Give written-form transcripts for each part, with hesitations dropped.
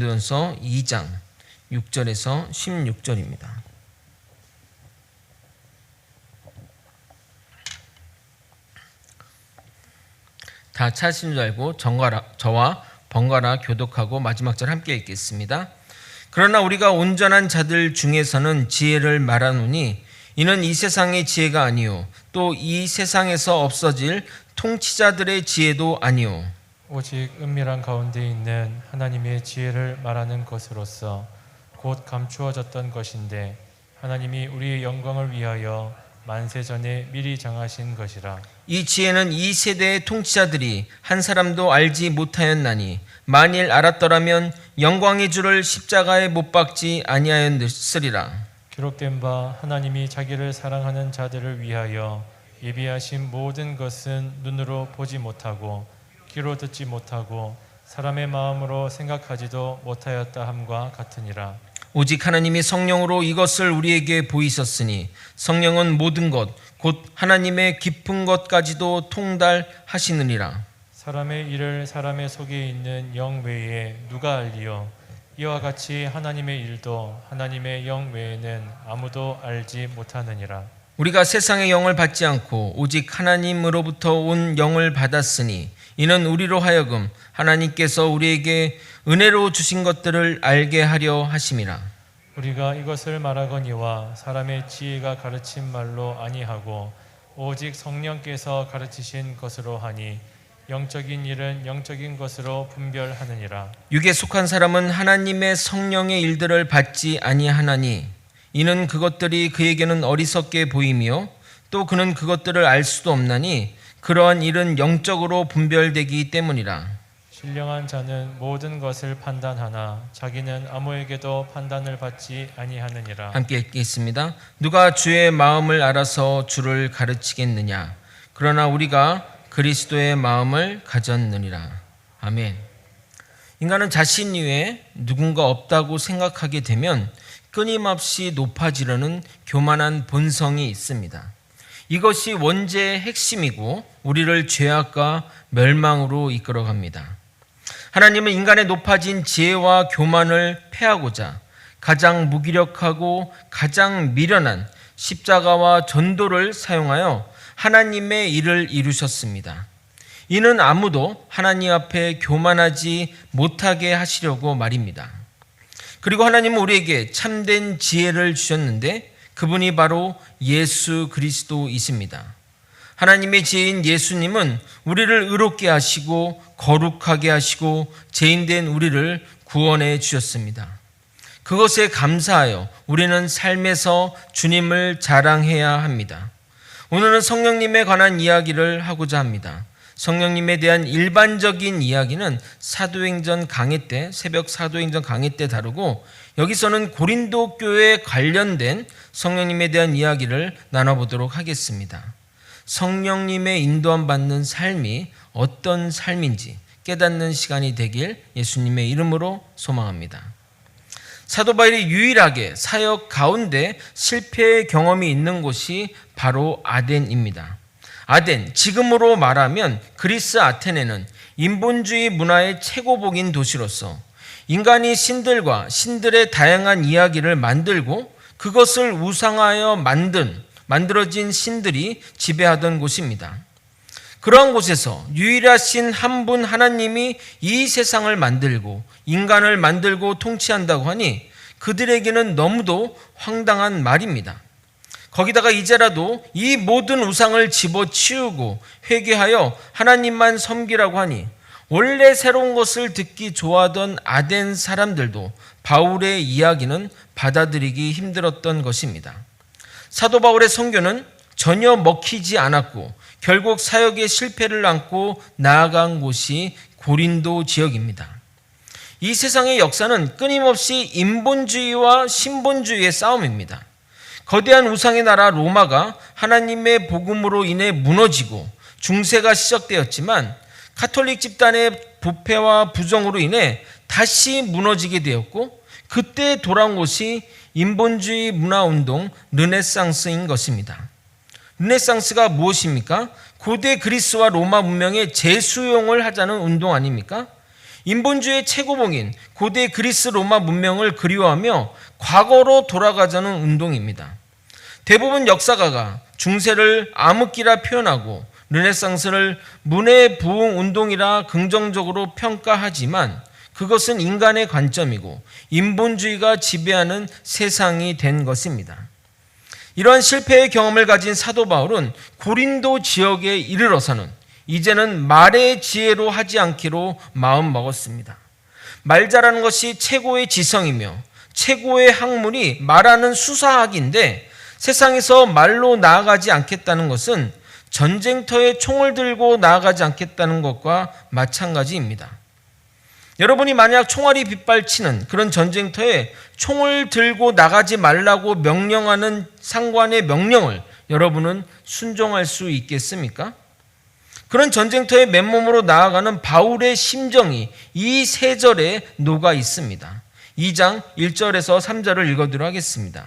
고린도전서 2장 6절에서 16절입니다. 다 찾으신 줄 알고 저와 번갈아 교독하고 마지막 절 함께 읽겠습니다. 그러나 우리가 온전한 자들 중에서는 지혜를 말하노니 이는 이 세상의 지혜가 아니요 또 이 세상에서 없어질 통치자들의 지혜도 아니요 오직 은밀한 가운데 있는 하나님의 지혜를 말하는 것으로서 곧 감추어졌던 것인데 하나님이 우리의 영광을 위하여 만세 전에 미리 정하신 것이라. 이 지혜는 이 세대의 통치자들이 한 사람도 알지 못하였나니 만일 알았더라면 영광의 주를 십자가에 못 박지 아니하였으리라. 기록된 바 하나님이 자기를 사랑하는 자들을 위하여 예비하신 모든 것은 눈으로 보지 못하고 귀로 듣지 못하고 사람의 마음으로 생각하지도 못하였다 함과 같으니라. 오직 하나님이 성령으로 이것을 우리에게 보이셨으니 성령은 모든 것 곧 하나님의 깊은 것까지도 통달하시느니라. 사람의 일을 사람의 속에 있는 영 외에 누가 알리요? 이와 같이 하나님의 일도 하나님의 영 외에는 아무도 알지 못하느니라. 우리가 세상의 영을 받지 않고 오직 하나님으로부터 온 영을 받았으니 이는 우리로 하여금 하나님께서 우리에게 은혜로 주신 것들을 알게 하려 하심이라. 우리가 이것을 말하거니와 사람의 지혜가 가르친 말로 아니하고 오직 성령께서 가르치신 것으로 하니 영적인 일은 영적인 것으로 분별하느니라. 육에 속한 사람은 하나님의 성령의 일들을 받지 아니하나니 이는 그것들이 그에게는 어리석게 보이며 또 그는 그것들을 알 수도 없나니 그러한 일은 영적으로 분별되기 때문이라. 신령한 자는 모든 것을 판단하나 자기는 아무에게도 판단을 받지 아니하느니라. 함께 읽겠습니다. 누가 주의 마음을 알아서 주를 가르치겠느냐? 그러나 우리가 그리스도의 마음을 가졌느니라. 아멘. 인간은 자신 이외에 누군가 없다고 생각하게 되면 끊임없이 높아지려는 교만한 본성이 있습니다. 이것이 원죄의 핵심이고 우리를 죄악과 멸망으로 이끌어갑니다. 하나님은 인간의 높아진 지혜와 교만을 패하고자 가장 무기력하고 가장 미련한 십자가와 전도를 사용하여 하나님의 일을 이루셨습니다. 이는 아무도 하나님 앞에 교만하지 못하게 하시려고 말입니다. 그리고 하나님은 우리에게 참된 지혜를 주셨는데 그분이 바로 예수 그리스도이십니다. 하나님의 지혜인 예수님은 우리를 의롭게 하시고 거룩하게 하시고 죄인된 우리를 구원해 주셨습니다. 그것에 감사하여 우리는 삶에서 주님을 자랑해야 합니다. 오늘은 성령님에 관한 이야기를 하고자 합니다. 성령님에 대한 일반적인 이야기는 사도행전 강해 때, 새벽 사도행전 강해 때 다루고 여기서는 고린도 교회에 관련된 성령님에 대한 이야기를 나눠보도록 하겠습니다. 성령님의 인도함 받는 삶이 어떤 삶인지 깨닫는 시간이 되길 예수님의 이름으로 소망합니다. 사도 바울이 유일하게 사역 가운데 실패의 경험이 있는 곳이 바로 아덴입니다. 아덴, 지금으로 말하면 그리스 아테네는 인본주의 문화의 최고봉인 도시로서 인간이 신들과 신들의 다양한 이야기를 만들고 그것을 우상하여 만들어진 신들이 지배하던 곳입니다. 그러한 곳에서 유일하신 한 분 하나님이 이 세상을 만들고 인간을 만들고 통치한다고 하니 그들에게는 너무도 황당한 말입니다. 거기다가 이제라도 이 모든 우상을 집어치우고 회개하여 하나님만 섬기라고 하니 원래 새로운 것을 듣기 좋아하던 아덴 사람들도 바울의 이야기는 받아들이기 힘들었던 것입니다. 사도 바울의 선교는 전혀 먹히지 않았고 결국 사역의 실패를 안고 나아간 곳이 고린도 지역입니다. 이 세상의 역사는 끊임없이 인본주의와 신본주의의 싸움입니다. 거대한 우상의 나라 로마가 하나님의 복음으로 인해 무너지고 중세가 시작되었지만 가톨릭 집단의 부패와 부정으로 인해 다시 무너지게 되었고 그때 돌아온 것이 인본주의 문화운동 르네상스인 것입니다. 르네상스가 무엇입니까? 고대 그리스와 로마 문명의 재수용을 하자는 운동 아닙니까? 인본주의의 최고봉인 고대 그리스 로마 문명을 그리워하며 과거로 돌아가자는 운동입니다. 대부분 역사가가 중세를 암흑기라 표현하고 르네상스를 문해 부흥 운동이라 긍정적으로 평가하지만 그것은 인간의 관점이고 인본주의가 지배하는 세상이 된 것입니다. 이러한 실패의 경험을 가진 사도 바울은 고린도 지역에 이르러서는 이제는 말의 지혜로 하지 않기로 마음먹었습니다. 말 잘하는 것이 최고의 지성이며 최고의 학문이 말하는 수사학인데 세상에서 말로 나아가지 않겠다는 것은 전쟁터에 총을 들고 나아가지 않겠다는 것과 마찬가지입니다. 여러분이 만약 총알이 빗발치는 그런 전쟁터에 총을 들고 나가지 말라고 명령하는 상관의 명령을 여러분은 순종할 수 있겠습니까? 그런 전쟁터에 맨몸으로 나아가는 바울의 심정이 이 세 절에 녹아 있습니다. 2장 1절에서 3절을 읽어드리도록 하겠습니다.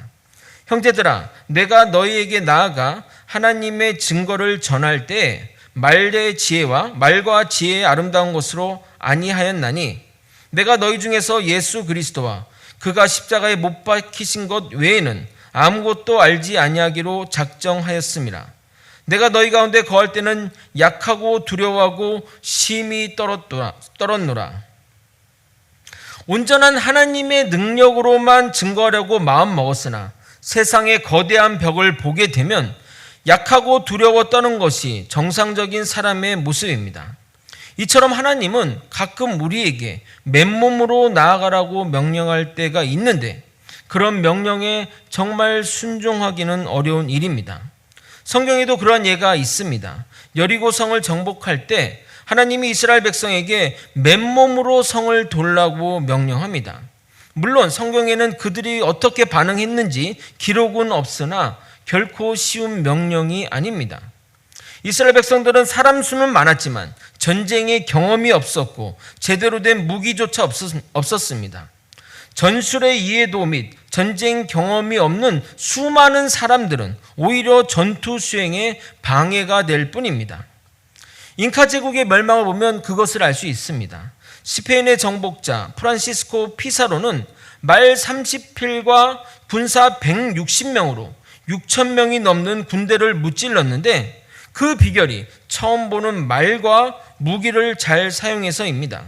형제들아, 내가 너희에게 나아가 하나님의 증거를 전할 때 말과 지혜의 아름다운 것으로 아니하였나니 내가 너희 중에서 예수 그리스도와 그가 십자가에 못 박히신 것 외에는 아무것도 알지 아니하기로 작정하였음이라. 내가 너희 가운데 거할 때는 약하고 두려워하고 심히 떨었노라. 온전한 하나님의 능력으로만 증거하려고 마음먹었으나 세상의 거대한 벽을 보게 되면 약하고 두려워 떠는 것이 정상적인 사람의 모습입니다. 이처럼 하나님은 가끔 우리에게 맨몸으로 나아가라고 명령할 때가 있는데 그런 명령에 정말 순종하기는 어려운 일입니다. 성경에도 그러한 예가 있습니다. 여리고 성을 정복할 때 하나님이 이스라엘 백성에게 맨몸으로 성을 돌라고 명령합니다. 물론 성경에는 그들이 어떻게 반응했는지 기록은 없으나 결코 쉬운 명령이 아닙니다. 이스라엘 백성들은 사람 수는 많았지만 전쟁의 경험이 없었고 제대로 된 무기조차 없었습니다. 전술의 이해도 및 전쟁 경험이 없는 수많은 사람들은 오히려 전투 수행에 방해가 될 뿐입니다. 잉카 제국의 멸망을 보면 그것을 알 수 있습니다. 스페인의 정복자 프란시스코 피사로는 말 30필과 군사 160명으로 6,000명이 넘는 군대를 무찔렀는데 그 비결이 처음 보는 말과 무기를 잘 사용해서입니다.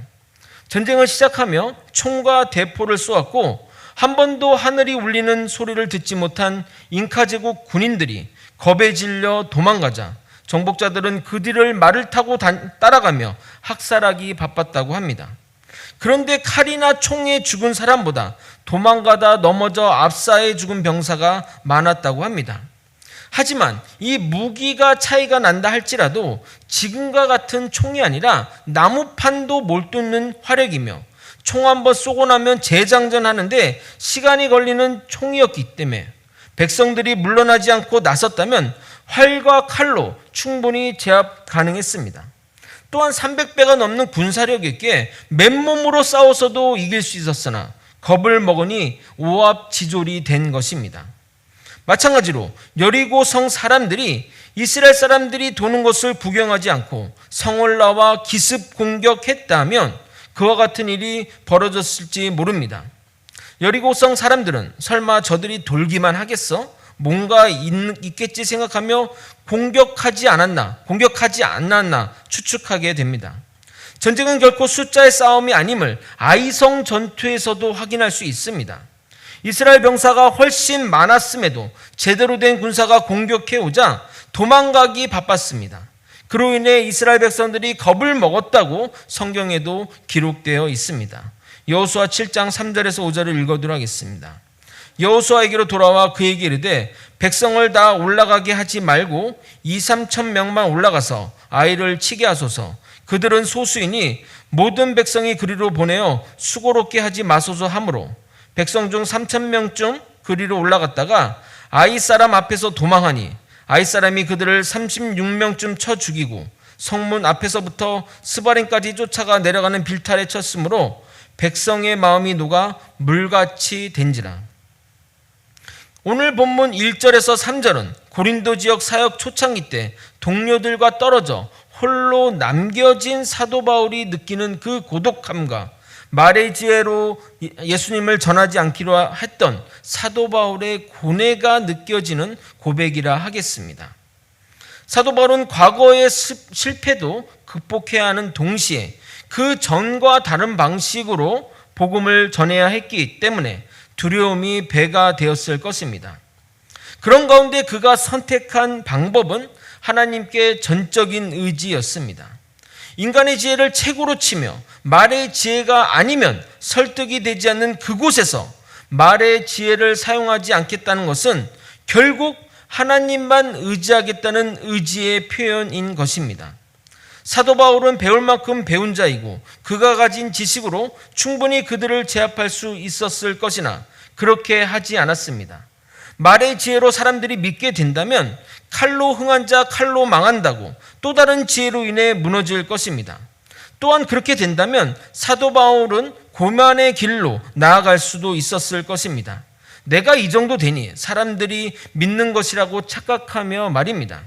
전쟁을 시작하며 총과 대포를 쏘았고 한 번도 하늘이 울리는 소리를 듣지 못한 잉카 제국 군인들이 겁에 질려 도망가자 정복자들은 그 뒤를 말을 타고 따라가며 학살하기 바빴다고 합니다. 그런데 칼이나 총에 죽은 사람보다 도망가다 넘어져 압사해 죽은 병사가 많았다고 합니다. 하지만 이 무기가 차이가 난다 할지라도 지금과 같은 총이 아니라 나무판도 몰뚫는 화력이며 총 한 번 쏘고 나면 재장전하는데 시간이 걸리는 총이었기 때문에 백성들이 물러나지 않고 나섰다면 활과 칼로 충분히 제압 가능했습니다. 또한 300배가 넘는 군사력에게 맨몸으로 싸워서도 이길 수 있었으나 겁을 먹으니 오합지졸이 된 것입니다. 마찬가지로 여리고 성 사람들이 이스라엘 사람들이 도는 것을 구경하지 않고 성을 나와 기습 공격했다면 그와 같은 일이 벌어졌을지 모릅니다. 여리고 성 사람들은 설마 저들이 돌기만 하겠어? 뭔가 있겠지 생각하며 공격하지 않았나 추측하게 됩니다. 전쟁은 결코 숫자의 싸움이 아님을 아이성 전투에서도 확인할 수 있습니다. 이스라엘 병사가 훨씬 많았음에도 제대로 된 군사가 공격해 오자 도망가기 바빴습니다. 그로 인해 이스라엘 백성들이 겁을 먹었다고 성경에도 기록되어 있습니다. 여호수아 7장 3절에서 5절을 읽어드리도록 하겠습니다. 여호수아에게로 돌아와 그에게 이르되 백성을 다 올라가게 하지 말고 2-3천 명만 올라가서 아이를 치게 하소서. 그들은 소수이니 모든 백성이 그리로 보내어 수고롭게 하지 마소서 하므로 백성 중 3,000명쯤 그리로 올라갔다가 아이 사람 앞에서 도망하니 아이 사람이 그들을 36명쯤 쳐 죽이고 성문 앞에서부터 스바림까지 쫓아가 내려가는 빌탈에 쳤으므로 백성의 마음이 녹아 물같이 된지라. 오늘 본문 1절에서 3절은 고린도 지역 사역 초창기 때 동료들과 떨어져 홀로 남겨진 사도 바울이 느끼는 그 고독함과 말의 지혜로 예수님을 전하지 않기로 했던 사도 바울의 고뇌가 느껴지는 고백이라 하겠습니다. 사도 바울은 과거의 실패도 극복해야 하는 동시에 그 전과 다른 방식으로 복음을 전해야 했기 때문에 두려움이 배가 되었을 것입니다. 그런 가운데 그가 선택한 방법은 하나님께 전적인 의지였습니다. 인간의 지혜를 최고로 치며 말의 지혜가 아니면 설득이 되지 않는 그곳에서 말의 지혜를 사용하지 않겠다는 것은 결국 하나님만 의지하겠다는 의지의 표현인 것입니다. 사도 바울은 배울 만큼 배운 자이고 그가 가진 지식으로 충분히 그들을 제압할 수 있었을 것이나 그렇게 하지 않았습니다. 말의 지혜로 사람들이 믿게 된다면 칼로 흥한 자 칼로 망한다고 또 다른 지혜로 인해 무너질 것입니다. 또한 그렇게 된다면 사도 바울은 고난의 길로 나아갈 수도 있었을 것입니다. 내가 이 정도 되니 사람들이 믿는 것이라고 착각하며 말입니다.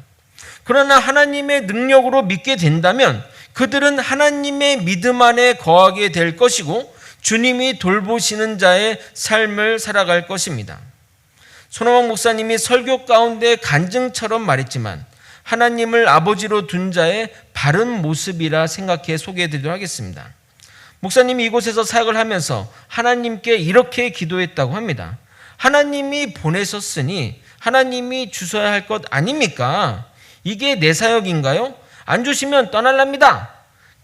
그러나 하나님의 능력으로 믿게 된다면 그들은 하나님의 믿음 안에 거하게 될 것이고 주님이 돌보시는 자의 삶을 살아갈 것입니다. 손호왕 목사님이 설교 가운데 간증처럼 말했지만 하나님을 아버지로 둔 자의 바른 모습이라 생각해 소개해드리도록 하겠습니다. 목사님이 이곳에서 사역을 하면서 하나님께 이렇게 기도했다고 합니다. 하나님이 보내셨으니 하나님이 주셔야 할 것 아닙니까? 이게 내 사역인가요? 안 주시면 떠날랍니다.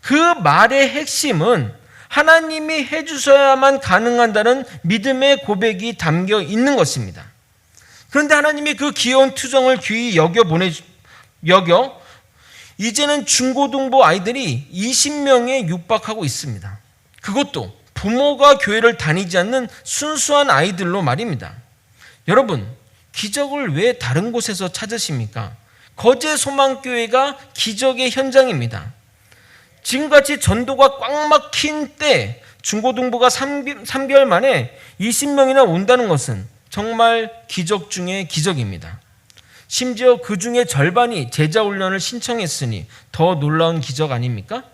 그 말의 핵심은 하나님이 해주셔야만 가능한다는 믿음의 고백이 담겨 있는 것입니다. 그런데 하나님이 그 귀여운 투정을 귀히 여겨 이제는 중고등부 아이들이 20명에 육박하고 있습니다. 그것도 부모가 교회를 다니지 않는 순수한 아이들로 말입니다. 여러분, 기적을 왜 다른 곳에서 찾으십니까? 거제 소망교회가 기적의 현장입니다. 지금같이 전도가 꽉 막힌 때 중고등부가 3개월 만에 20명이나 온다는 것은 정말 기적 중에 기적입니다. 심지어 그 중에 절반이 제자훈련을 신청했으니 더 놀라운 기적 아닙니까?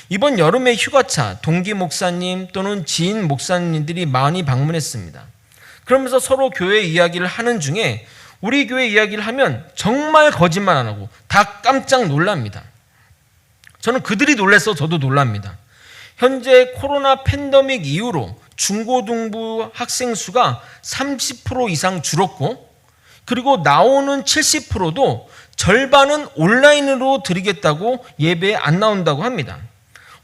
이번 여름의 휴가차 동기 목사님 또는 지인 목사님들이 많이 방문했습니다. 그러면서 서로 교회 이야기를 하는 중에 우리 교회 이야기를 하면 정말 거짓말 안 하고 다 깜짝 놀랍니다. 저는 그들이 놀라서 저도 놀랍니다. 현재 코로나 팬데믹 이후로 중고등부 학생 수가 30% 이상 줄었고 그리고 나오는 70%도 절반은 온라인으로 드리겠다고 예배에 안 나온다고 합니다.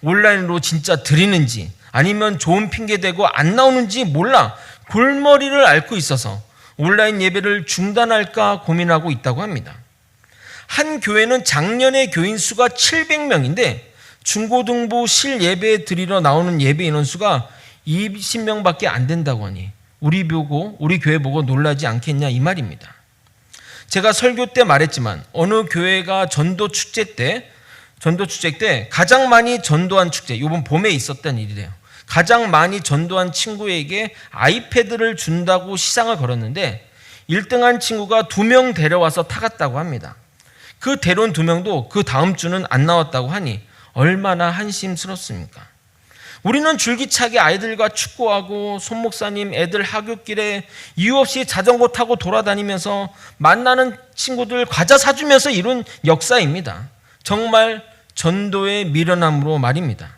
온라인으로 진짜 드리는지 아니면 좋은 핑계 대고 안 나오는지 몰라 골머리를 앓고 있어서 온라인 예배를 중단할까 고민하고 있다고 합니다. 한 교회는 작년에 교인 수가 700명인데 중고등부 실예배 드리러 나오는 예배 인원수가 20명밖에 안 된다고 하니 우리 교회 보고 놀라지 않겠냐 이 말입니다. 제가 설교 때 말했지만 어느 교회가 전도 축제 때 가장 많이 전도한 축제, 이번 봄에 있었던 일이래요. 가장 많이 전도한 친구에게 아이패드를 준다고 시상을 걸었는데 1등한 친구가 2명 데려와서 타갔다고 합니다. 그 데려온 2명도 그 다음 주는 안 나왔다고 하니 얼마나 한심스럽습니까? 우리는 줄기차게 아이들과 축구하고 손 목사님 애들 하굣길에 이유 없이 자전거 타고 돌아다니면서 만나는 친구들 과자 사주면서 이룬 역사입니다. 정말 전도의 미련함으로 말입니다.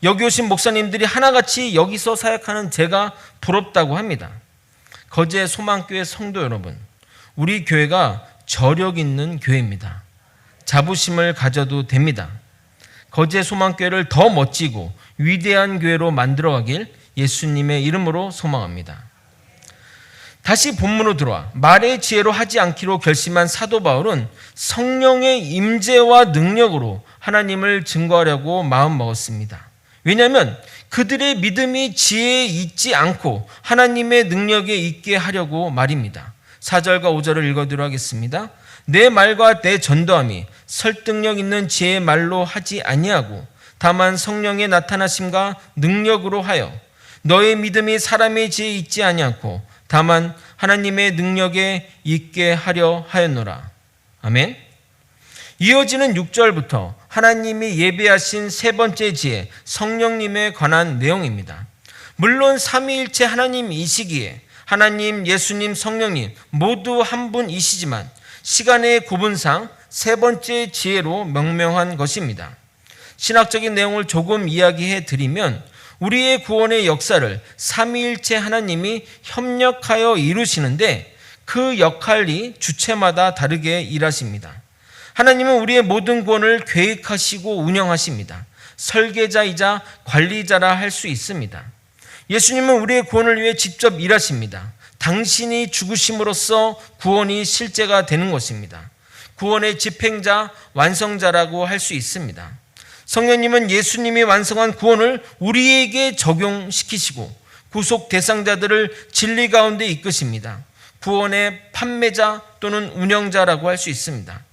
여기 오신 목사님들이 하나같이 여기서 사역하는 제가 부럽다고 합니다. 거제 소망교회 성도 여러분, 우리 교회가 저력 있는 교회입니다. 자부심을 가져도 됩니다. 거제 소망교회를 더 멋지고 위대한 교회로 만들어가길 예수님의 이름으로 소망합니다. 다시 본문으로 들어와 말의 지혜로 하지 않기로 결심한 사도 바울은 성령의 임재와 능력으로 하나님을 증거하려고 마음먹었습니다. 왜냐하면 그들의 믿음이 지혜에 있지 않고 하나님의 능력에 있게 하려고 말입니다. 4절과 5절을 읽어드리도록 하겠습니다. 내 말과 내 전도함이 설득력 있는 지혜의 말로 하지 아니하고 다만 성령의 나타나심과 능력으로 하여 너의 믿음이 사람의 지혜에 있지 아니하고 다만 하나님의 능력에 있게 하려 하였노라. 아멘. 이어지는 6절부터 하나님이 예비하신 세 번째 지혜, 성령님에 관한 내용입니다. 물론 삼위일체 하나님이시기에 하나님, 예수님, 성령님 모두 한 분이시지만 시간의 구분상 세 번째 지혜로 명명한 것입니다. 신학적인 내용을 조금 이야기해 드리면 우리의 구원의 역사를 삼위일체 하나님이 협력하여 이루시는데 그 역할이 주체마다 다르게 일하십니다. 하나님은 우리의 모든 구원을 계획하시고 운영하십니다. 설계자이자 관리자라 할 수 있습니다. 예수님은 우리의 구원을 위해 직접 일하십니다. 당신이 죽으심으로써 구원이 실제가 되는 것입니다. 구원의 집행자, 완성자라고 할 수 있습니다. 성령님은 예수님이 완성한 구원을 우리에게 적용시키시고 구속 대상자들을 진리 가운데 이끄십니다. 구원의 판매자 또는 운영자라고 할 수 있습니다.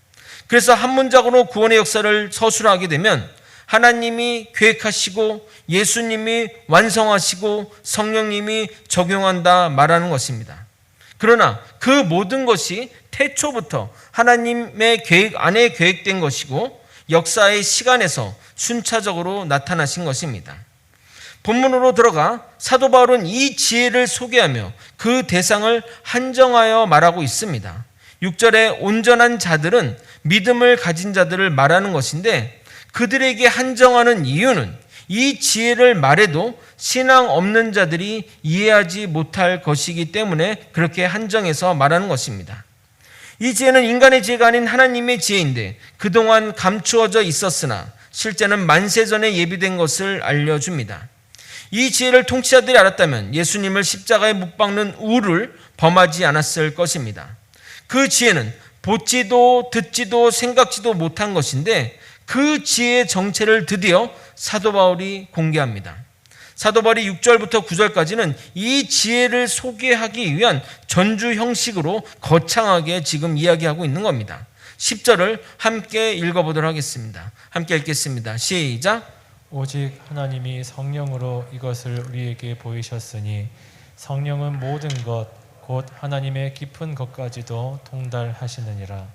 그래서 한 문장으로 구원의 역사를 서술하게 되면 하나님이 계획하시고 예수님이 완성하시고 성령님이 적용한다 말하는 것입니다. 그러나 그 모든 것이 태초부터 하나님의 계획 안에 계획된 것이고 역사의 시간에서 순차적으로 나타나신 것입니다. 본문으로 들어가 사도 바울은 이 지혜를 소개하며 그 대상을 한정하여 말하고 있습니다. 6절에 온전한 자들은 믿음을 가진 자들을 말하는 것인데 그들에게 한정하는 이유는 이 지혜를 말해도 신앙 없는 자들이 이해하지 못할 것이기 때문에 그렇게 한정해서 말하는 것입니다. 이 지혜는 인간의 지혜가 아닌 하나님의 지혜인데 그동안 감추어져 있었으나 실제는 만세전에 예비된 것을 알려줍니다. 이 지혜를 통치자들이 알았다면 예수님을 십자가에 못 박는 우를 범하지 않았을 것입니다. 그 지혜는 보지도 듣지도 생각지도 못한 것인데 그 지혜의 정체를 드디어 사도 바울이 공개합니다. 사도 바울이 6절부터 9절까지는 이 지혜를 소개하기 위한 전주 형식으로 거창하게 지금 이야기하고 있는 겁니다. 10절을 함께 읽어보도록 하겠습니다. 함께 읽겠습니다. 시작. 오직 하나님이 성령으로 이것을 우리에게 보이셨으니 성령은 모든 것 곧 하나님의 깊은 것까지도 통달하시느니라.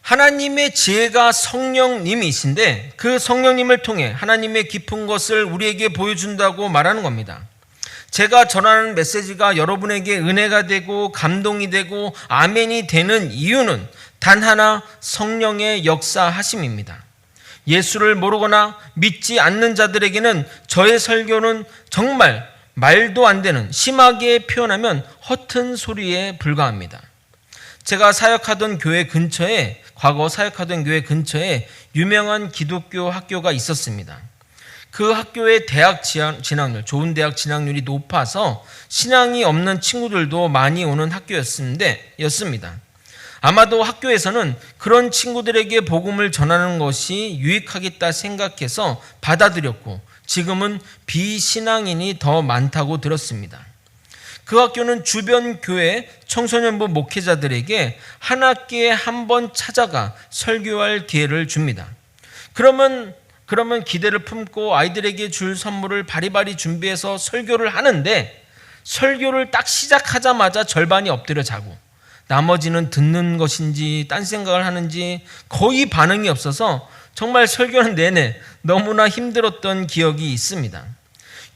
하나님의 지혜가 성령님이신데 그 성령님을 통해 하나님의 깊은 것을 우리에게 보여준다고 말하는 겁니다. 제가 전하는 메시지가 여러분에게 은혜가 되고 감동이 되고 아멘이 되는 이유는 단 하나, 성령의 역사하심입니다. 예수를 모르거나 믿지 않는 자들에게는 저의 설교는 정말 말도 안 되는, 심하게 표현하면 허튼 소리에 불과합니다. 제가 사역하던 교회 근처에, 과거 사역하던 교회 근처에 유명한 기독교 학교가 있었습니다. 그 학교의 대학 진학률, 좋은 대학 진학률이 높아서 신앙이 없는 친구들도 많이 오는 학교였습니다. 아마도 학교에서는 그런 친구들에게 복음을 전하는 것이 유익하겠다 생각해서 받아들였고 지금은 비신앙인이 더 많다고 들었습니다. 그 학교는 주변 교회 청소년부 목회자들에게 한 학기에 한 번 찾아가 설교할 기회를 줍니다. 그러면 기대를 품고 아이들에게 줄 선물을 바리바리 준비해서 설교를 하는데 설교를 딱 시작하자마자 절반이 엎드려 자고 나머지는 듣는 것인지 딴 생각을 하는지 거의 반응이 없어서 정말 설교는 내내 너무나 힘들었던 기억이 있습니다.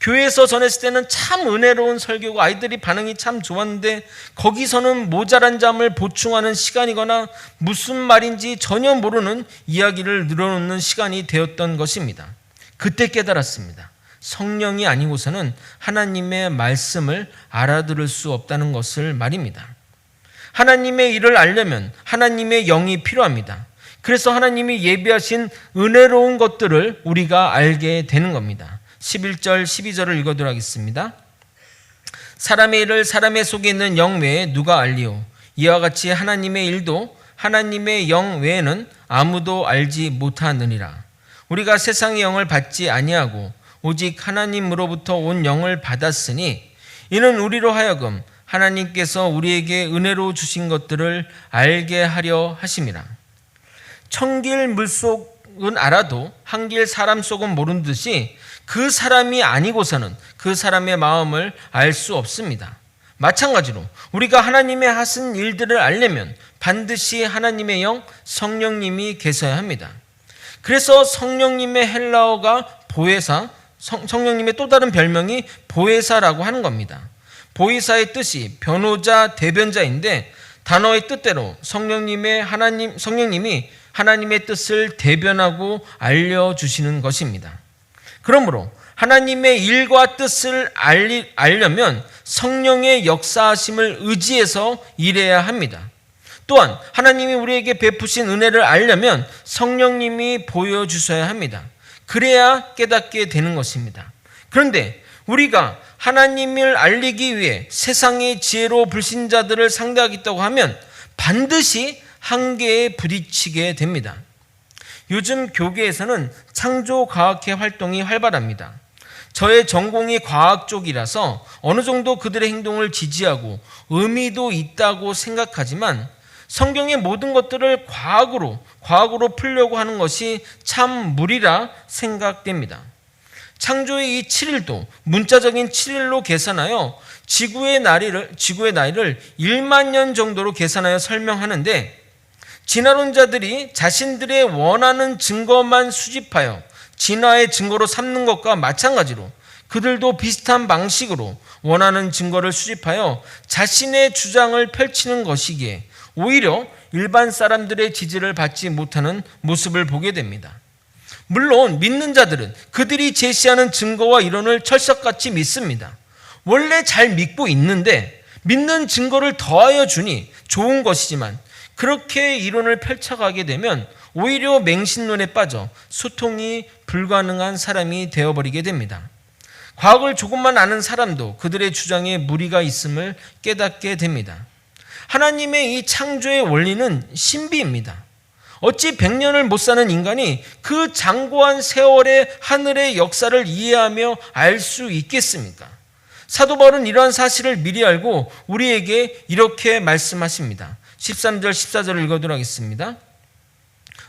교회에서 전했을 때는 참 은혜로운 설교고 아이들이 반응이 참 좋았는데 거기서는 모자란 잠을 보충하는 시간이거나 무슨 말인지 전혀 모르는 이야기를 늘어놓는 시간이 되었던 것입니다. 그때 깨달았습니다. 성령이 아니고서는 하나님의 말씀을 알아들을 수 없다는 것을 말입니다. 하나님의 일을 알려면 하나님의 영이 필요합니다. 그래서 하나님이 예비하신 은혜로운 것들을 우리가 알게 되는 겁니다. 11절, 12절을 읽어드리도록 하겠습니다. 사람의 일을 사람의 속에 있는 영 외에 누가 알리오? 이와 같이 하나님의 일도 하나님의 영 외에는 아무도 알지 못하느니라. 우리가 세상의 영을 받지 아니하고 오직 하나님으로부터 온 영을 받았으니 이는 우리로 하여금 하나님께서 우리에게 은혜로 주신 것들을 알게 하려 하심이라. 천길 물속은 알아도 한길 사람 속은 모르는 듯이 그 사람이 아니고서는 그 사람의 마음을 알 수 없습니다. 마찬가지로 우리가 하나님의 하신 일들을 알려면 반드시 하나님의 영, 성령님이 계셔야 합니다. 그래서 성령님의 헬라어가 보혜사, 성령님의 또 다른 별명이 보혜사라고 하는 겁니다. 보혜사의 뜻이 변호자, 대변자인데 단어의 뜻대로 성령님이 하나님의 뜻을 대변하고 알려주시는 것입니다. 그러므로 하나님의 일과 뜻을 알려면 성령의 역사하심을 의지해서 일해야 합니다. 또한 하나님이 우리에게 베푸신 은혜를 알려면 성령님이 보여주셔야 합니다. 그래야 깨닫게 되는 것입니다. 그런데 우리가 하나님을 알리기 위해 세상의 지혜로 불신자들을 상대하겠다고 하면 반드시 한계에 부딪히게 됩니다. 요즘 교계에서는 창조과학회 활동이 활발합니다. 저의 전공이 과학 쪽이라서 어느 정도 그들의 행동을 지지하고 의미도 있다고 생각하지만 성경의 모든 것들을 과학으로 풀려고 하는 것이 참 무리라 생각됩니다. 창조의 이 7일도 문자적인 7일로 계산하여 지구의 나이를 1만 년 정도로 계산하여 설명하는데 진화론자들이 자신들의 원하는 증거만 수집하여 진화의 증거로 삼는 것과 마찬가지로 그들도 비슷한 방식으로 원하는 증거를 수집하여 자신의 주장을 펼치는 것이기에 오히려 일반 사람들의 지지를 받지 못하는 모습을 보게 됩니다. 물론 믿는 자들은 그들이 제시하는 증거와 이론을 철석같이 믿습니다. 원래 잘 믿고 있는데 믿는 증거를 더하여 주니 좋은 것이지만 그렇게 이론을 펼쳐가게 되면 오히려 맹신론에 빠져 소통이 불가능한 사람이 되어버리게 됩니다. 과학을 조금만 아는 사람도 그들의 주장에 무리가 있음을 깨닫게 됩니다. 하나님의 이 창조의 원리는 신비입니다. 어찌 100년을 못 사는 인간이 그 장고한 세월의 하늘의 역사를 이해하며 알 수 있겠습니까? 사도 바울은 이러한 사실을 미리 알고 우리에게 이렇게 말씀하십니다. 13절 14절을 읽어드리도록 하겠습니다.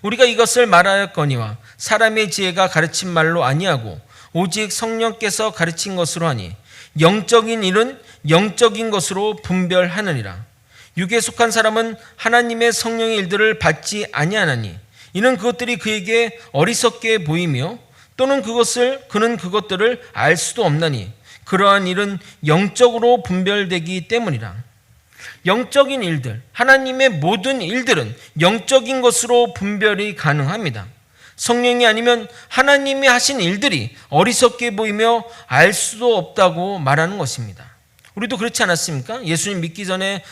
우리가 이것을 말하였거니와 사람의 지혜가 가르친 말로 아니하고 오직 성령께서 가르친 것으로 하니 영적인 일은 영적인 것으로 분별하느니라. 육에 속한 사람은 하나님의 성령의 일들을 받지 아니하나니 이는 그것들이 그에게 어리석게 보이며 또는 그는 그것들을 알 수도 없나니 그러한 일은 영적으로 분별되기 때문이라. 영적인 일들, 하나님의 모든 일들은 영적인 것으로 분별이 가능합니다. 성령이 아니면 하나님이 하신 일들이 어리석게 보이며 알 수도 없다고 말하는 것입니다. 우리도 그렇지 않았습니까? 예수님 믿기 전에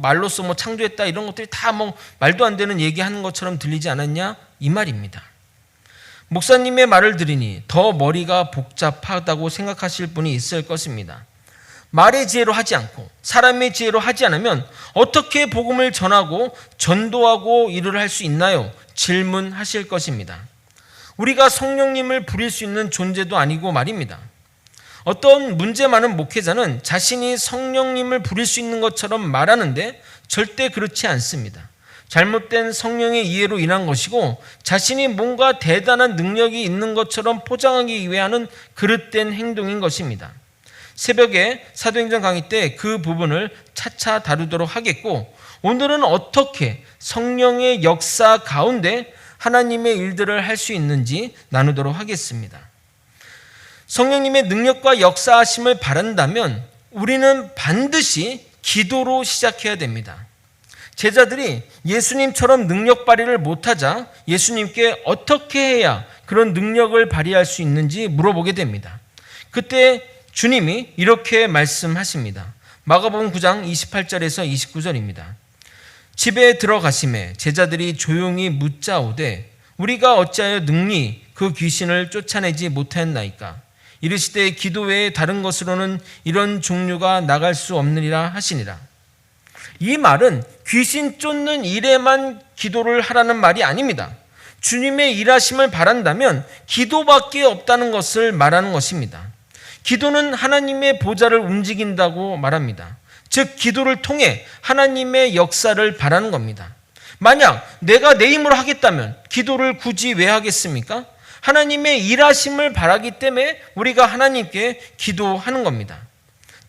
말로써 창조했다 이런 것들이 다 말도 안 되는 얘기하는 것처럼 들리지 않았냐? 이 말입니다. 목사님의 말을 들으니 더 머리가 복잡하다고 생각하실 분이 있을 것입니다. 말의 지혜로 하지 않고 사람의 지혜로 하지 않으면 어떻게 복음을 전하고 전도하고 일을 할 수 있나요? 질문하실 것입니다. 우리가 성령님을 부릴 수 있는 존재도 아니고 말입니다. 어떤 문제 많은 목회자는 자신이 성령님을 부릴 수 있는 것처럼 말하는데 절대 그렇지 않습니다. 잘못된 성령의 이해로 인한 것이고 자신이 뭔가 대단한 능력이 있는 것처럼 포장하기 위해 하는 그릇된 행동인 것입니다. 새벽에 사도행전 강의 때 그 부분을 차차 다루도록 하겠고 오늘은 어떻게 성령의 역사 가운데 하나님의 일들을 할 수 있는지 나누도록 하겠습니다. 성령님의 능력과 역사하심을 바란다면 우리는 반드시 기도로 시작해야 됩니다. 제자들이 예수님처럼 능력 발휘를 못하자 예수님께 어떻게 해야 그런 능력을 발휘할 수 있는지 물어보게 됩니다. 그때 주님이 이렇게 말씀하십니다. 마가복음 9장 28절에서 29절입니다. 집에 들어가심에 제자들이 조용히 묻자오되 우리가 어찌하여 능히 그 귀신을 쫓아내지 못하였나이까? 이르시되 기도 외에 다른 것으로는 이런 종류가 나갈 수 없느니라 하시니라. 이 말은 귀신 쫓는 일에만 기도를 하라는 말이 아닙니다. 주님의 일하심을 바란다면 기도밖에 없다는 것을 말하는 것입니다. 기도는 하나님의 보좌를 움직인다고 말합니다. 즉 기도를 통해 하나님의 역사를 바라는 겁니다. 만약 내가 내 힘으로 하겠다면 기도를 굳이 왜 하겠습니까? 하나님의 일하심을 바라기 때문에 우리가 하나님께 기도하는 겁니다.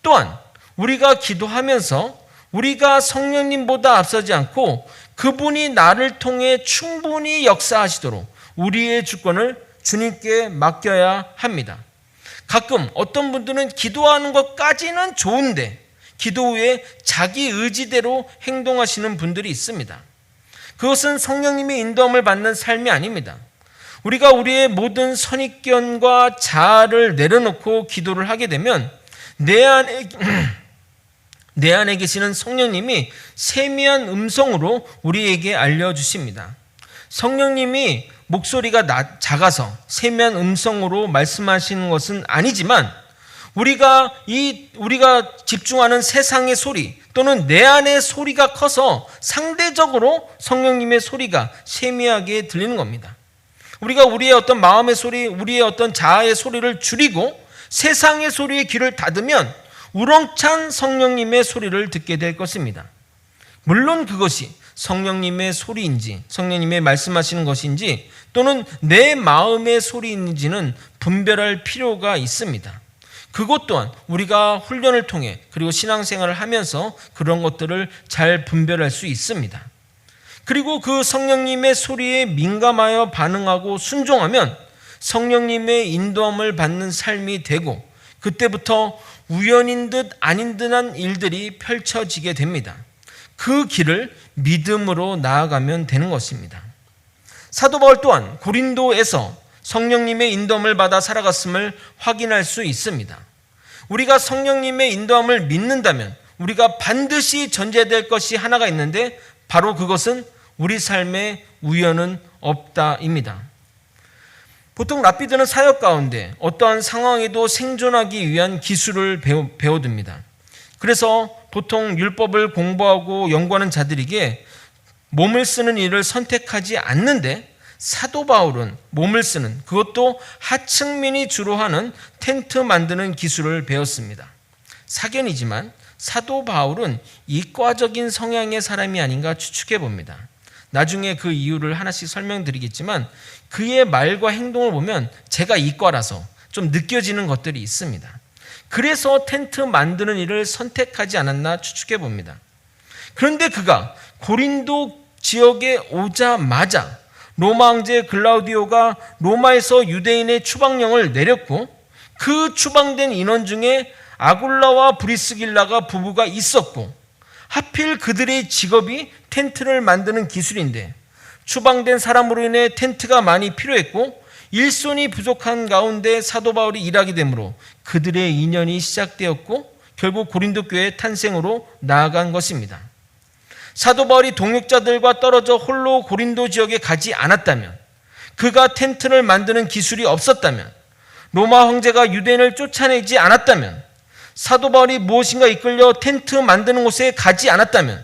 또한 우리가 기도하면서 우리가 성령님보다 앞서지 않고 그분이 나를 통해 충분히 역사하시도록 우리의 주권을 주님께 맡겨야 합니다. 가끔 어떤 분들은 기도하는 것까지는 좋은데 기도 후에 자기 의지대로 행동하시는 분들이 있습니다. 그것은 성령님의 인도함을 받는 삶이 아닙니다. 우리가 우리의 모든 선입견과 자아를 내려놓고 기도를 하게 되면 내 안에 계시는 성령님이 세미한 음성으로 우리에게 알려주십니다. 성령님이 목소리가 작아서 세미한 음성으로 말씀하시는 것은 아니지만 우리가 집중하는 세상의 소리 또는 내 안의 소리가 커서 상대적으로 성령님의 소리가 세미하게 들리는 겁니다. 우리가 우리의 어떤 마음의 소리, 우리의 어떤 자아의 소리를 줄이고 세상의 소리에 귀를 닫으면 우렁찬 성령님의 소리를 듣게 될 것입니다. 물론 그것이 성령님의 소리인지 성령님의 말씀하시는 것인지 또는 내 마음의 소리인지는 분별할 필요가 있습니다. 그것 또한 우리가 훈련을 통해 그리고 신앙생활을 하면서 그런 것들을 잘 분별할 수 있습니다. 그리고 그 성령님의 소리에 민감하여 반응하고 순종하면 성령님의 인도함을 받는 삶이 되고 그때부터 우연인 듯 아닌 듯한 일들이 펼쳐지게 됩니다. 그 길을 믿음으로 나아가면 되는 것입니다. 사도 바울 또한 고린도에서 성령님의 인도함을 받아 살아갔음을 확인할 수 있습니다. 우리가 성령님의 인도함을 믿는다면 우리가 반드시 전제될 것이 하나가 있는데 바로 그것은 우리 삶에 우연은 없다입니다. 보통 랍비들은 사역 가운데 어떠한 상황에도 생존하기 위한 기술을 배워둡니다. 그래서 보통 율법을 공부하고 연구하는 자들에게 몸을 쓰는 일을 선택하지 않는데 사도 바울은 몸을 쓰는 그것도 하층민이 주로 하는 텐트 만드는 기술을 배웠습니다. 사견이지만 사도 바울은 이과적인 성향의 사람이 아닌가 추측해 봅니다. 나중에 그 이유를 하나씩 설명드리겠지만 그의 말과 행동을 보면 제가 이과라서 좀 느껴지는 것들이 있습니다. 그래서 텐트 만드는 일을 선택하지 않았나 추측해 봅니다. 그런데 그가 고린도 지역에 오자마자 로마 황제 글라우디오가 로마에서 유대인의 추방령을 내렸고 그 추방된 인원 중에 아굴라와 브리스길라가 부부가 있었고 하필 그들의 직업이 텐트를 만드는 기술인데 추방된 사람으로 인해 텐트가 많이 필요했고 일손이 부족한 가운데 사도 바울이 일하게 되므로 그들의 인연이 시작되었고 결국 고린도 교회의 탄생으로 나아간 것입니다. 사도 바울이 동역자들과 떨어져 홀로 고린도 지역에 가지 않았다면, 그가 텐트를 만드는 기술이 없었다면, 로마 황제가 유대인을 쫓아내지 않았다면, 사도 바울이 무엇인가 이끌려 텐트 만드는 곳에 가지 않았다면,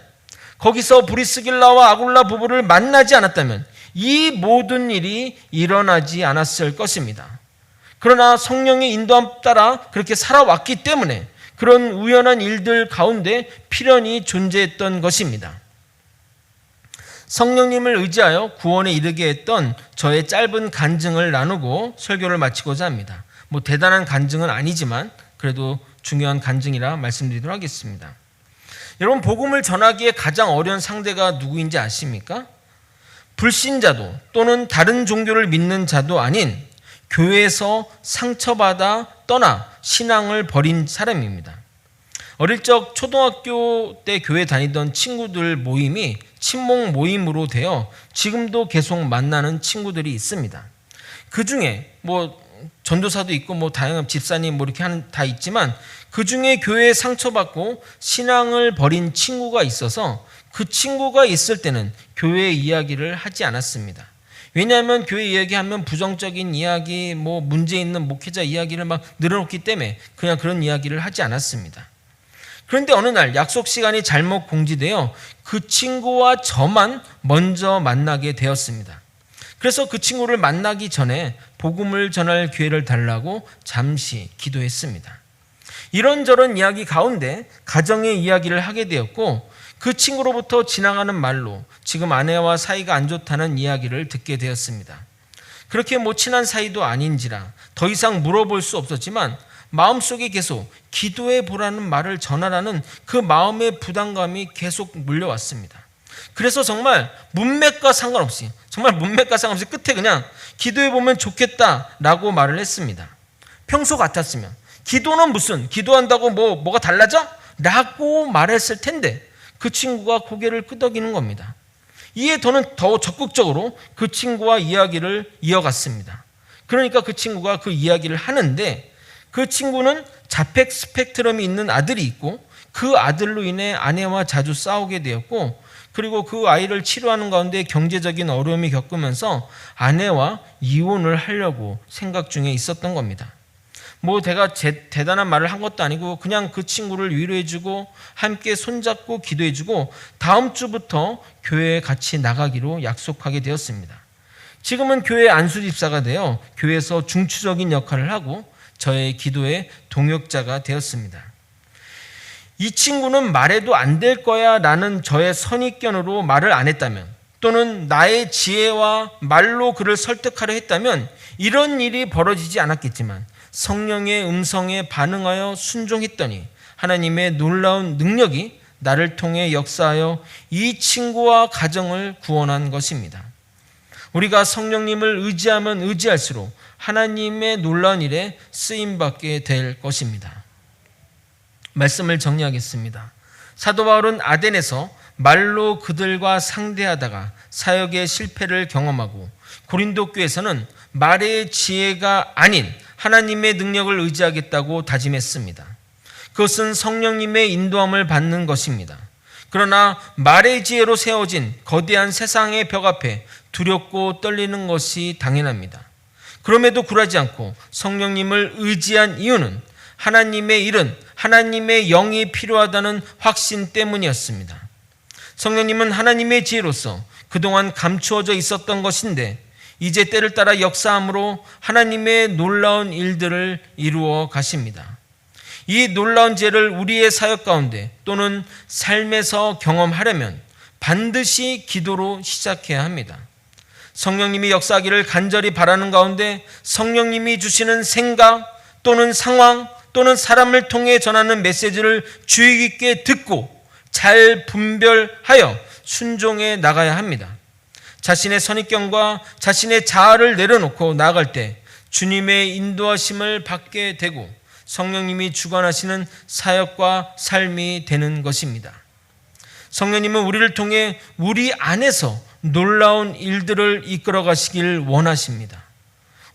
거기서 브리스길라와 아굴라 부부를 만나지 않았다면 이 모든 일이 일어나지 않았을 것입니다. 그러나 성령의 인도함 따라 그렇게 살아왔기 때문에 그런 우연한 일들 가운데 필연이 존재했던 것입니다. 성령님을 의지하여 구원에 이르게 했던 저의 짧은 간증을 나누고 설교를 마치고자 합니다. 대단한 간증은 아니지만 그래도 중요한 간증이라 말씀드리도록 하겠습니다. 여러분, 복음을 전하기에 가장 어려운 상대가 누구인지 아십니까? 불신자도 또는 다른 종교를 믿는 자도 아닌 교회에서 상처받아 떠나 신앙을 버린 사람입니다. 어릴 적 초등학교 때 교회 다니던 친구들 모임이 친목 모임으로 되어 지금도 계속 만나는 친구들이 있습니다. 그 중에 전도사도 있고 다양한 집사님 이렇게 다 있지만 그 중에 교회에 상처받고 신앙을 버린 친구가 있어서 그 친구가 있을 때는 교회 이야기를 하지 않았습니다. 왜냐하면 교회 이야기하면 부정적인 이야기, 문제 있는 목회자 이야기를 막 늘어놓기 때문에 그냥 그런 이야기를 하지 않았습니다. 그런데 어느 날 약속 시간이 잘못 공지되어 그 친구와 저만 먼저 만나게 되었습니다. 그래서 그 친구를 만나기 전에 복음을 전할 기회를 달라고 잠시 기도했습니다. 이런저런 이야기 가운데 가정의 이야기를 하게 되었고 그 친구로부터 지나가는 말로 지금 아내와 사이가 안 좋다는 이야기를 듣게 되었습니다. 그렇게 친한 사이도 아닌지라 더 이상 물어볼 수 없었지만 마음속에 계속 기도해 보라는 말을 전하라는 그 마음의 부담감이 계속 물려왔습니다. 그래서 정말 문맥과 상관없이 끝에 그냥 기도해 보면 좋겠다라고 말을 했습니다. 평소 같았으면 기도는 무슨 기도한다고 뭐가 달라져? 라고 말했을 텐데 그 친구가 고개를 끄덕이는 겁니다. 이에 저는 더 적극적으로 그 친구와 이야기를 이어갔습니다. 그러니까 그 친구가 그 이야기를 하는데 그 친구는 자폐 스펙트럼이 있는 아들이 있고 그 아들로 인해 아내와 자주 싸우게 되었고 그리고 그 아이를 치료하는 가운데 경제적인 어려움이 겪으면서 아내와 이혼을 하려고 생각 중에 있었던 겁니다. 내가 대단한 말을 한 것도 아니고 그냥 그 친구를 위로해주고 함께 손잡고 기도해주고 다음 주부터 교회에 같이 나가기로 약속하게 되었습니다. 지금은 교회 안수집사가 되어 교회에서 중추적인 역할을 하고 저의 기도의 동역자가 되었습니다. 이 친구는 말해도 안 될 거야 라는 저의 선입견으로 말을 안 했다면 또는 나의 지혜와 말로 그를 설득하려 했다면 이런 일이 벌어지지 않았겠지만 성령의 음성에 반응하여 순종했더니 하나님의 놀라운 능력이 나를 통해 역사하여 이 친구와 가정을 구원한 것입니다. 우리가 성령님을 의지하면 의지할수록 하나님의 놀라운 일에 쓰임받게 될 것입니다. 말씀을 정리하겠습니다. 사도 바울은 아덴에서 말로 그들과 상대하다가 사역의 실패를 경험하고 고린도 교회에서는 말의 지혜가 아닌 하나님의 능력을 의지하겠다고 다짐했습니다. 그것은 성령님의 인도함을 받는 것입니다. 그러나 말의 지혜로 세워진 거대한 세상의 벽 앞에 두렵고 떨리는 것이 당연합니다. 그럼에도 굴하지 않고 성령님을 의지한 이유는 하나님의 일은 하나님의 영이 필요하다는 확신 때문이었습니다. 성령님은 하나님의 지혜로서 그동안 감추어져 있었던 것인데 이제 때를 따라 역사함으로 하나님의 놀라운 일들을 이루어 가십니다. 이 놀라운 지혜를 우리의 사역 가운데 또는 삶에서 경험하려면 반드시 기도로 시작해야 합니다. 성령님이 역사하기를 간절히 바라는 가운데 성령님이 주시는 생각 또는 상황 또는 사람을 통해 전하는 메시지를 주의 깊게 듣고 잘 분별하여 순종해 나가야 합니다. 자신의 선입견과 자신의 자아를 내려놓고 나아갈 때 주님의 인도하심을 받게 되고 성령님이 주관하시는 사역과 삶이 되는 것입니다. 성령님은 우리를 통해 우리 안에서 놀라운 일들을 이끌어 가시길 원하십니다.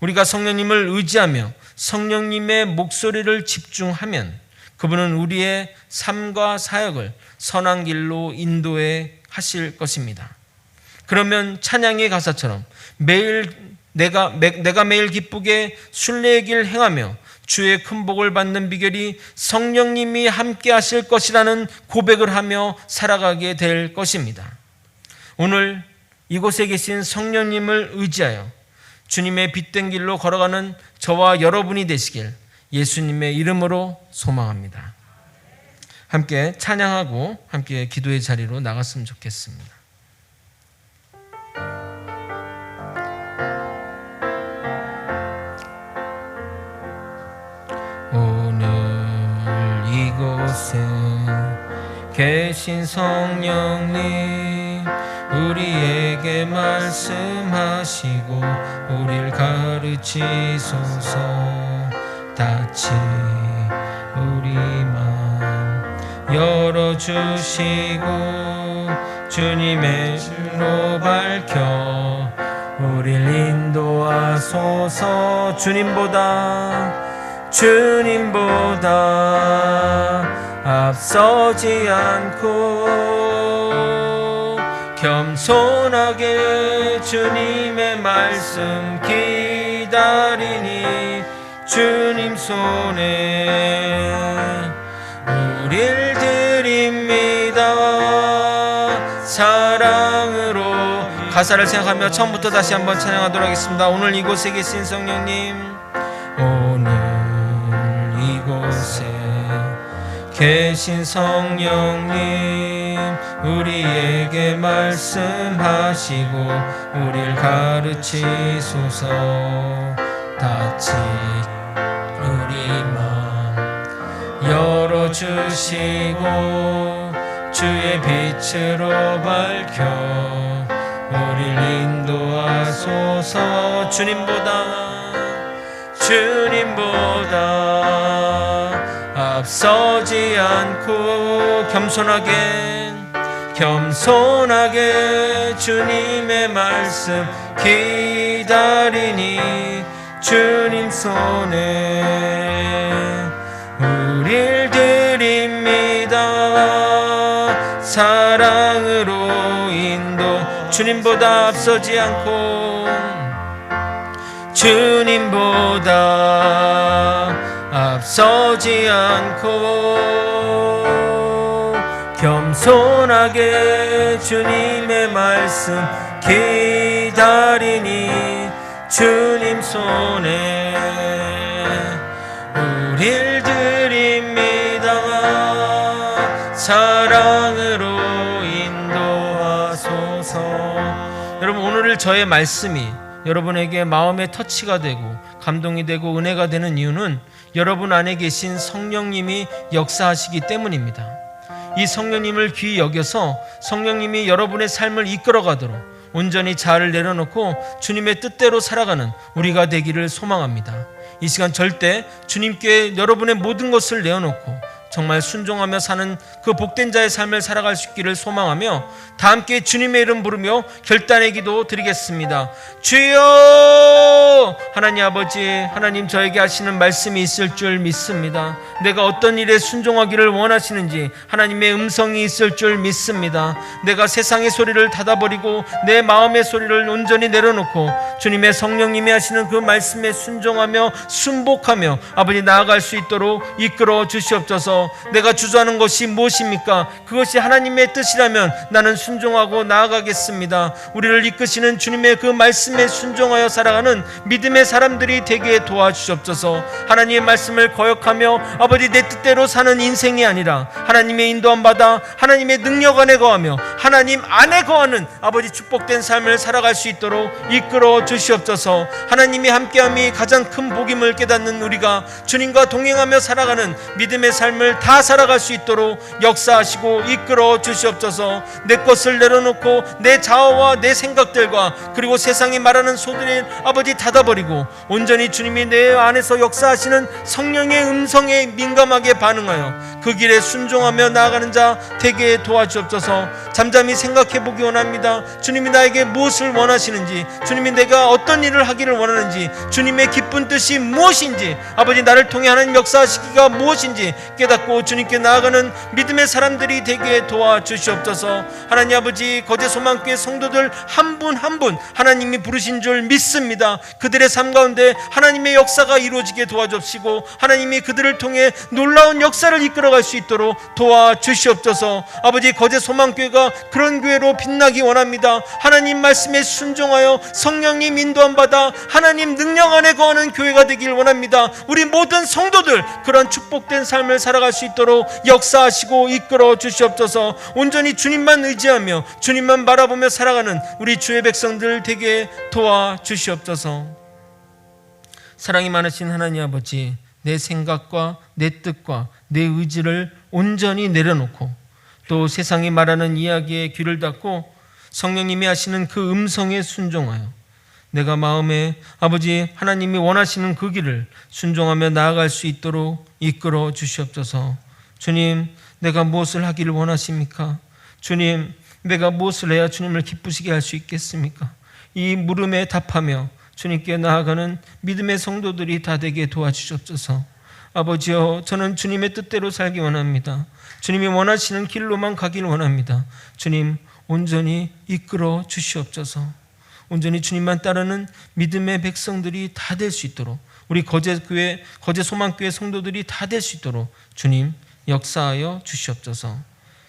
우리가 성령님을 의지하며 성령님의 목소리를 집중하면 그분은 우리의 삶과 사역을 선한 길로 인도해 하실 것입니다. 그러면 찬양의 가사처럼 매일 내가 매일 기쁘게 순례의 길 행하며 주의 큰 복을 받는 비결이 성령님이 함께 하실 것이라는 고백을 하며 살아가게 될 것입니다. 오늘 이곳에 계신 성령님을 의지하여 주님의 빛된 길로 걸어가는 저와 여러분이 되시길 예수님의 이름으로 소망합니다. 함께 찬양하고 함께 기도의 자리로 나갔으면 좋겠습니다. 오늘 이곳에 계신 성령님 우리에게 말씀하시고 우리를 가르치소서. 닫힌 우리 맘 열어주시고 주님의 길로 밝혀 우리를 인도하소서. 주님보다 앞서지 않고 겸손하게 주님의 말씀 기다리니 주님 손에 우릴 드립니다. 사랑으로 가사를 생각하며 처음부터 다시 한번 찬양하도록 하겠습니다. 오늘 이곳에 계신 성령님 오늘 이곳에 계신 성령님 우리에게 말씀하시고 우리를 가르치소서. 닫힌 우리 맘 열어주시고 주의 빛으로 밝혀 우리를 인도하소서. 주님보다 앞서지 않고 겸손하게 주님의 말씀 기다리니 주님 손에 우릴 드립니다. 사랑으로 인도 주님보다 앞서지 않고 주님보다 앞서지 않고 겸손하게 주님의 말씀 기다리니 주님 손에 우릴 드립니다. 사랑으로 인도하소서. 여러분, 오늘 저의 말씀이 여러분에게 마음의 터치가 되고 감동이 되고 은혜가 되는 이유는 여러분 안에 계신 성령님이 역사하시기 때문입니다. 이 성령님을 귀히 여겨서 성령님이 여러분의 삶을 이끌어가도록 온전히 자아를 내려놓고 주님의 뜻대로 살아가는 우리가 되기를 소망합니다. 이 시간 절대 주님께 여러분의 모든 것을 내어놓고 정말 순종하며 사는 그 복된 자의 삶을 살아갈 수 있기를 소망하며 다 함께 주님의 이름 부르며 결단의 기도 드리겠습니다. 주여! 하나님 아버지, 하나님 저에게 하시는 말씀이 있을 줄 믿습니다. 내가 어떤 일에 순종하기를 원하시는지 하나님의 음성이 있을 줄 믿습니다. 내가 세상의 소리를 닫아버리고 내 마음의 소리를 온전히 내려놓고 주님의 성령님이 하시는 그 말씀에 순종하며 순복하며 아버지 나아갈 수 있도록 이끌어 주시옵소서. 내가 주저하는 것이 무엇입니까? 그것이 하나님의 뜻이라면 나는 순종하고 나아가겠습니다. 우리를 이끄시는 주님의 그 말씀에 순종하여 살아가는 믿음의 사람들이 되게 도와주시옵소서. 하나님의 말씀을 거역하며 아버지 내 뜻대로 사는 인생이 아니라 하나님의 인도함 받아 하나님의 능력 안에 거하며 하나님 안에 거하는 아버지 축복된 삶을 살아갈 수 있도록 이끌어 주시옵소서. 하나님이 함께함이 가장 큰 복임을 깨닫는 우리가 주님과 동행하며 살아가는 믿음의 삶을 다 살아갈 수 있도록 역사하시고 이끌어 주시옵소서. 내 것을 내려놓고 내 자아와 내 생각들과 그리고 세상이 말하는 소리를 아버지 닫아버리고 온전히 주님이 내 안에서 역사하시는 성령의 음성에 민감하게 반응하여 그 길에 순종하며 나아가는 자 되게 도와주옵소서. 잠잠히 생각해 보기 원합니다. 주님이 나에게 무엇을 원하시는지, 주님이 내가 어떤 일을 하기를 원하는지, 주님의 기쁜 뜻이 무엇인지, 아버지 나를 통해 하나님 역사하시기가 무엇인지 깨닫고 주님께 나아가는 믿음의 사람들이 되게 도와주시옵소서. 하나님 아버지, 거제 소망교회 성도들 한 분 한 분 하나님이 부르신 줄 믿습니다. 그들의 삶 가운데 하나님의 역사가 이루어지게 도와주시고 하나님이 그들을 통해 놀라운 역사를 이끌어갈 수 있도록 도와주시옵소서. 아버지, 거제 소망교회가 그런 교회로 빛나기 원합니다. 하나님 말씀에 순종하여 성령님 인도함 받아 하나님 능력 안에 거하는 교회가 되길 원합니다. 우리 모든 성도들 그런 축복된 삶을 살아갈 수 있도록 역사하시고 이끌어 주시옵소서. 온전히 주님만 의지하며 주님만 바라보며 살아가는 우리 주의 백성들 되게 도와주시옵소서. 사랑이 많으신 하나님 아버지, 내 생각과 내 뜻과 내 의지를 온전히 내려놓고 또 세상이 말하는 이야기에 귀를 닫고 성령님이 하시는 그 음성에 순종하여 내가 마음에 아버지 하나님이 원하시는 그 길을 순종하며 나아갈 수 있도록 이끌어 주시옵소서. 주님, 내가 무엇을 하기를 원하십니까? 주님, 내가 무엇을 해야 주님을 기쁘시게 할 수 있겠습니까? 이 물음에 답하며 주님께 나아가는 믿음의 성도들이 다 되게 도와주시옵소서. 아버지여, 저는 주님의 뜻대로 살기 원합니다. 주님이 원하시는 길로만 가길 원합니다. 주님, 온전히 이끌어 주시옵소서. 온전히 주님만 따르는 믿음의 백성들이 다 될 수 있도록, 우리 거제 소망교회 성도들이 다 될 수 있도록 주님 역사하여 주시옵소서.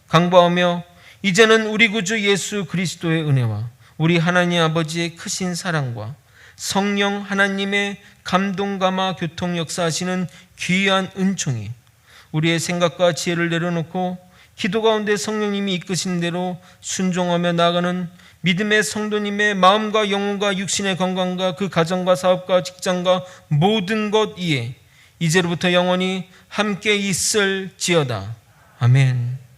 강구하며 이제는 우리 구주 예수 그리스도의 은혜와 우리 하나님 아버지의 크신 사랑과 성령 하나님의 감동감화 교통 역사하시는 귀한 은총이 우리의 생각과 지혜를 내려놓고 기도 가운데 성령님이 이끄신 대로 순종하며 나아가는 믿음의 성도님의 마음과 영혼과 육신의 건강과 그 가정과 사업과 직장과 모든 것 위에 이제로부터 영원히 함께 있을지어다. 아멘.